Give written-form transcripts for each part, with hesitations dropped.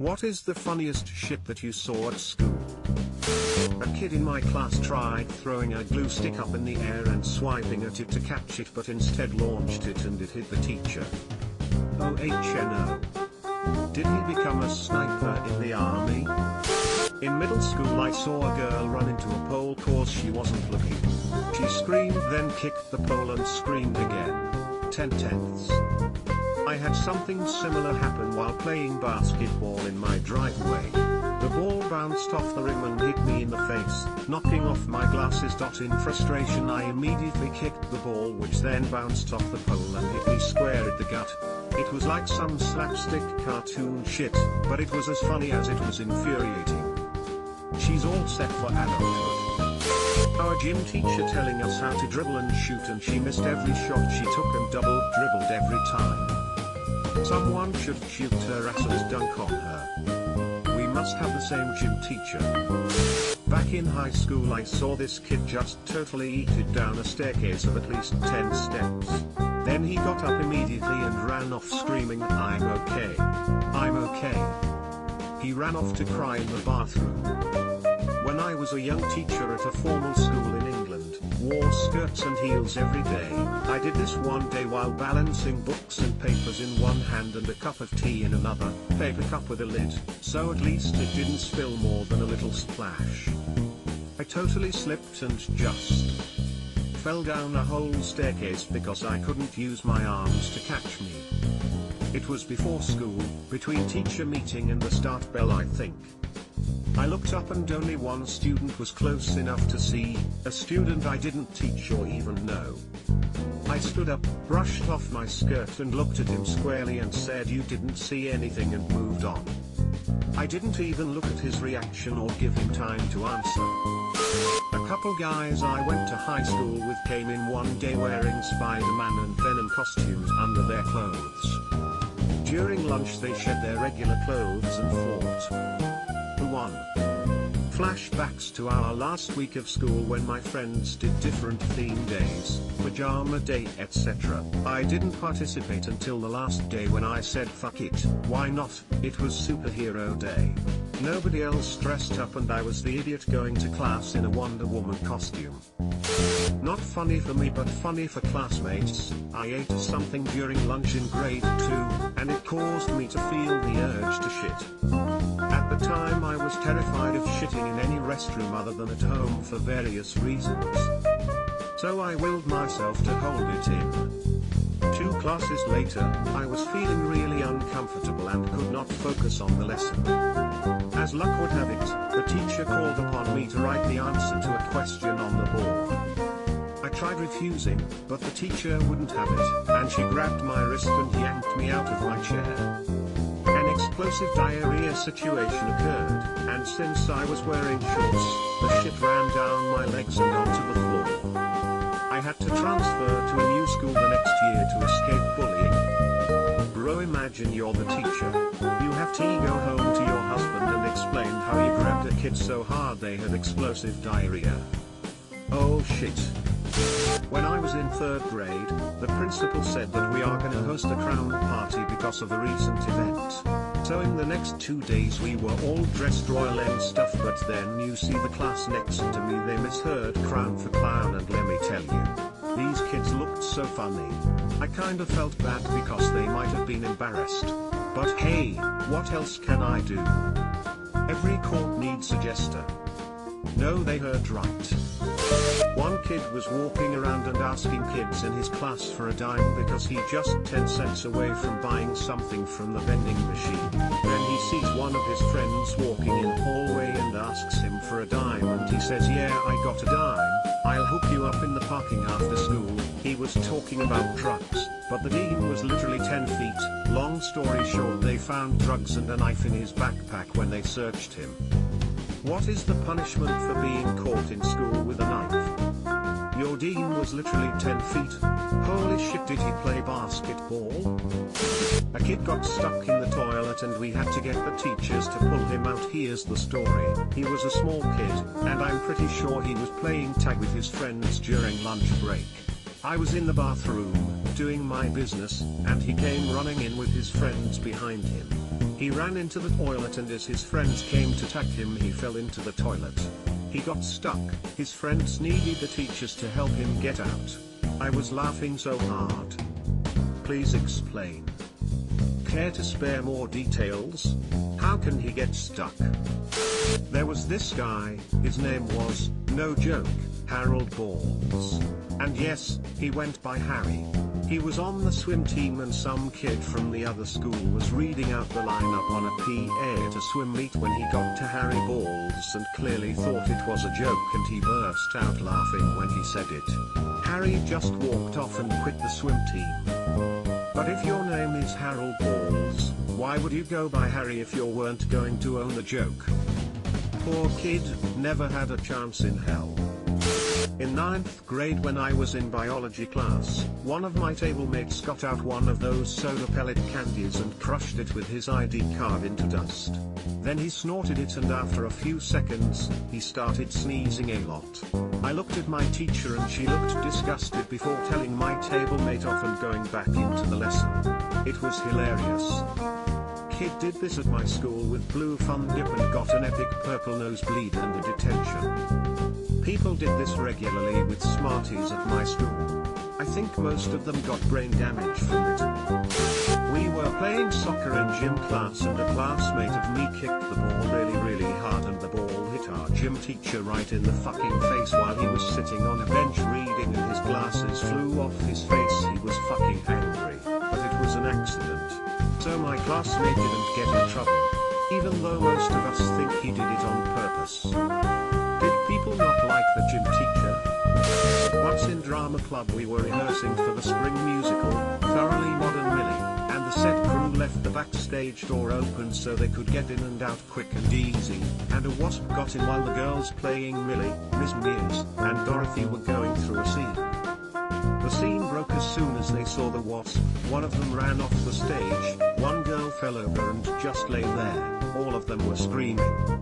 What is the funniest shit that you saw at school? A kid in my class tried throwing a glue stick up in the air and swiping at it to catch it, but instead launched it and it hit the teacher. OHNO. Did he become a sniper in the army? In middle school I saw a girl run into a pole cause she wasn't looking. She screamed, then kicked the pole and screamed again. 10/10ths. I had something similar happen while playing basketball in my driveway. The ball bounced off the rim and hit me in the face, knocking off my glasses. In frustration I immediately kicked the ball, which then bounced off the pole and hit me square in the gut. It was like some slapstick cartoon shit, but it was as funny as it was infuriating. She's all set for adulthood. Our gym teacher telling us how to dribble and shoot, and she missed every shot she took and double dribbled every time. Someone should shoot her ass and dunk on her. We must have the same gym teacher. Back in high school I saw this kid just totally eat it down a staircase of at least 10 steps. Then he got up immediately and ran off screaming, "I'm okay. I'm okay." He ran off to cry in the bathroom. When I was a young teacher at a formal school in England, wore skirts and heels every day. I did this one day while balancing books and papers in one hand and a cup of tea in another, paper cup with a lid, so at least it didn't spill more than a little splash. I totally slipped and just fell down a whole staircase because I couldn't use my arms to catch me. It was before school, between teacher meeting and the start bell I think. I looked up and only one student was close enough to see, a student I didn't teach or even know. I stood up, brushed off my skirt and looked at him squarely and said, "You didn't see anything," and moved on. I didn't even look at his reaction or give him time to answer. A couple guys I went to high school with came in one day wearing Spider-Man and Venom costumes under their clothes. During lunch they shed their regular clothes and fought. Who won? Flashbacks to our last week of school when my friends did different theme days, pajama day, etc. I didn't participate until the last day when I said fuck it, why not, it was superhero day. Nobody else dressed up and I was the idiot going to class in a Wonder Woman costume. Not funny for me but funny for classmates. I ate something during lunch in grade 2, and it caused me to feel the urge to shit. At the time I was terrified of shitting in any restroom other than at home for various reasons. So I willed myself to hold it in. 2 classes later, I was feeling really uncomfortable and could not focus on the lesson. As luck would have it, the teacher called upon me to write the answer to a question on the board. I tried refusing, but the teacher wouldn't have it, and she grabbed my wrist and yanked me out of my chair. An explosive diarrhea situation occurred, and since I was wearing shorts, the shit ran down my legs and onto the floor. I had to transfer to a new school the next year to escape bullying. Bro, imagine you're the teacher. You have to go home to your husband and explain how you grabbed a kid so hard they had explosive diarrhea. Oh shit. When I was in 3rd grade, the principal said that we are gonna host a crown party because of a recent event. So in the next 2 days we were all dressed royal and stuff, but then you see the class next to me, they misheard crown for clown, and let me tell you, these kids looked so funny. I kind of felt bad because they might have been embarrassed. But hey, what else can I do? Every court needs a jester. No, they heard right. One kid was walking around and asking kids in his class for a dime because he just 10 cents away from buying something from the vending machine. Then he sees one of his friends walking in the hallway and asks him for a dime, and he says, "Yeah, I got a dime. I'll hook you up in the parking after school." He was talking about drugs, but the dean was literally 10 feet. Long story short, they found drugs and a knife in his backpack when they searched him. What is the punishment for being caught in school with a knife? Your dean was literally 10 feet. Holy shit, did he play basketball? A kid got stuck in the toilet and we had to get the teachers to pull him out. Here's the story. He was a small kid, and I'm pretty sure he was playing tag with his friends during lunch break. I was in the bathroom, doing my business, and he came running in with his friends behind him. He ran into the toilet and as his friends came to tackle him he fell into the toilet. He got stuck. His friends needed the teachers to help him get out. I was laughing so hard. Please explain. Care to spare more details? How can he get stuck? There was this guy, his name was, no joke, Harold Balls. And yes, he went by Harry. He was on the swim team and some kid from the other school was reading out the lineup on a PA at a swim meet when he got to Harry Balls and clearly thought it was a joke and he burst out laughing when he said it. Harry just walked off and quit the swim team. But if your name is Harold Balls, why would you go by Harry if you weren't going to own the joke? Poor kid, never had a chance in hell. In 9th grade when I was in biology class, one of my table mates got out one of those soda pellet candies and crushed it with his ID card into dust. Then he snorted it and after a few seconds, he started sneezing a lot. I looked at my teacher and she looked disgusted before telling my table mate off and going back into the lesson. It was hilarious. Kid did this at my school with blue fun dip and got an epic purple nosebleed and a detention. People did this regularly with smarties at my school. I think most of them got brain damage from it. We were playing soccer in gym class and a classmate of me kicked the ball really hard and the ball hit our gym teacher right in the fucking face while he was sitting on a bench reading and his glasses flew off his face. He was fucking angry, but it was an accident. So my classmate didn't get in trouble, even though most of us think he did it on purpose. Did people not like the gym teacher? Once in drama club we were rehearsing for the spring musical, Thoroughly Modern Millie, and the set crew left the backstage door open so they could get in and out quick and easy, and a wasp got in while the girls playing Millie, Miss Mears, and Dorothy were going through a scene. The scene broke as soon as they saw the wasp, one of them ran off the stage, one girl fell over and just lay there, all of them were screaming.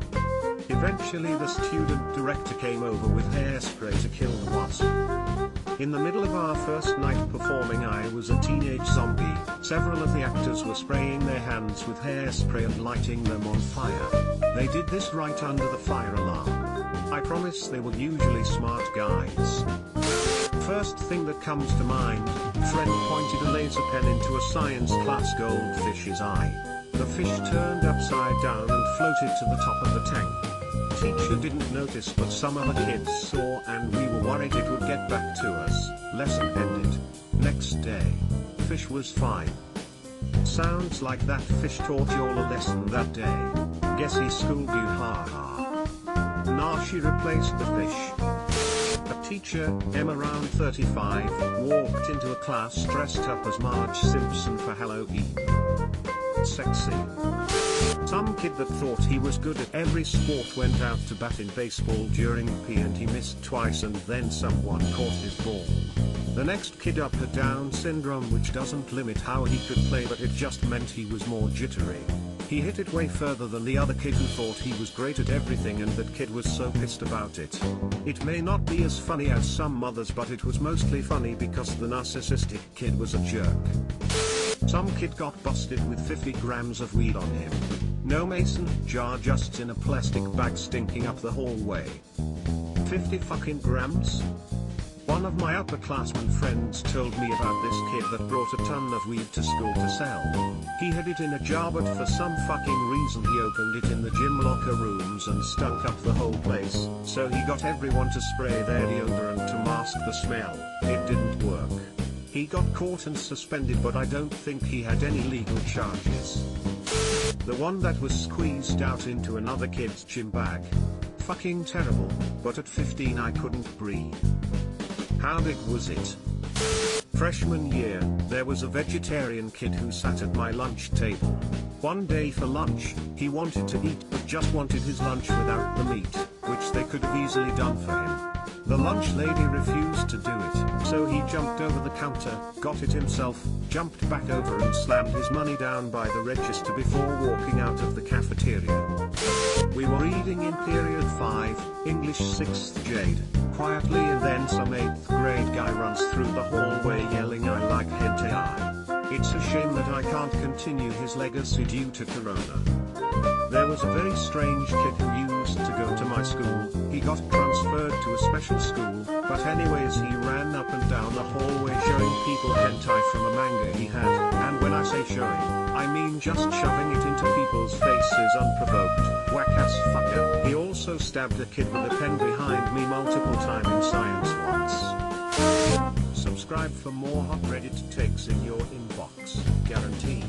Eventually the student director came over with hairspray to kill the wasp. In the middle of our first night performing I was a teenage zombie, several of the actors were spraying their hands with hairspray and lighting them on fire. They did this right under the fire alarm. I promise they were usually smart guys. First thing that comes to mind, friend pointed a laser pen into a science class goldfish's eye. The fish turned upside down and floated to the top of the tank. Teacher didn't notice but some other kids saw and we were worried it would get back to us. Lesson ended. Next day. Fish was fine. Sounds like that fish taught you all a lesson that day. Guess he schooled you, haha. Nah, she replaced the fish. A teacher, Emma around 35, walked into a class dressed up as Marge Simpson for Halloween. Sexy. Some kid that thought he was good at every sport went out to bat in baseball during P and he missed twice and then someone caught his ball. The next kid up had Down syndrome, which doesn't limit how he could play but it just meant he was more jittery. He hit it way further than the other kid who thought he was great at everything and that kid was so pissed about it. It may not be as funny as some others but it was mostly funny because the narcissistic kid was a jerk. Some kid got busted with 50 grams of weed on him. No mason jar, just in a plastic bag stinking up the hallway. 50 fucking grams? One of my upperclassmen friends told me about this kid that brought a ton of weed to school to sell. He had it in a jar but for some fucking reason he opened it in the gym locker rooms and stunk up the whole place, so he got everyone to spray their deodorant to mask the smell. It didn't work. He got caught and suspended but I don't think he had any legal charges. The one that was squeezed out into another kid's gym bag. Fucking terrible, but at 15 I couldn't breathe. How big was it? Freshman year, there was a vegetarian kid who sat at my lunch table. One day for lunch, he wanted to eat but just wanted his lunch without the meat, which they could have easily done for him. The lunch lady refused to do it, so he jumped over the counter, got it himself, jumped back over and slammed his money down by the register before walking out of the cafeteria. We were eating in period 5, English 6th Jade, quietly and then some 8th grade guy runs through the hallway yelling I like hentai. It's a shame that I can't continue his legacy due to Corona. There was a very strange kid who used to go to my school. He got transferred to a special school, but anyways he ran up and down the hallway showing people hentai from a manga he had, and when I say showing, I mean just shoving it into people's faces unprovoked. Whack-ass fucker. He also stabbed a kid with a pen behind me multiple times in science once. Subscribe for more hot Reddit takes in your inbox, guaranteed.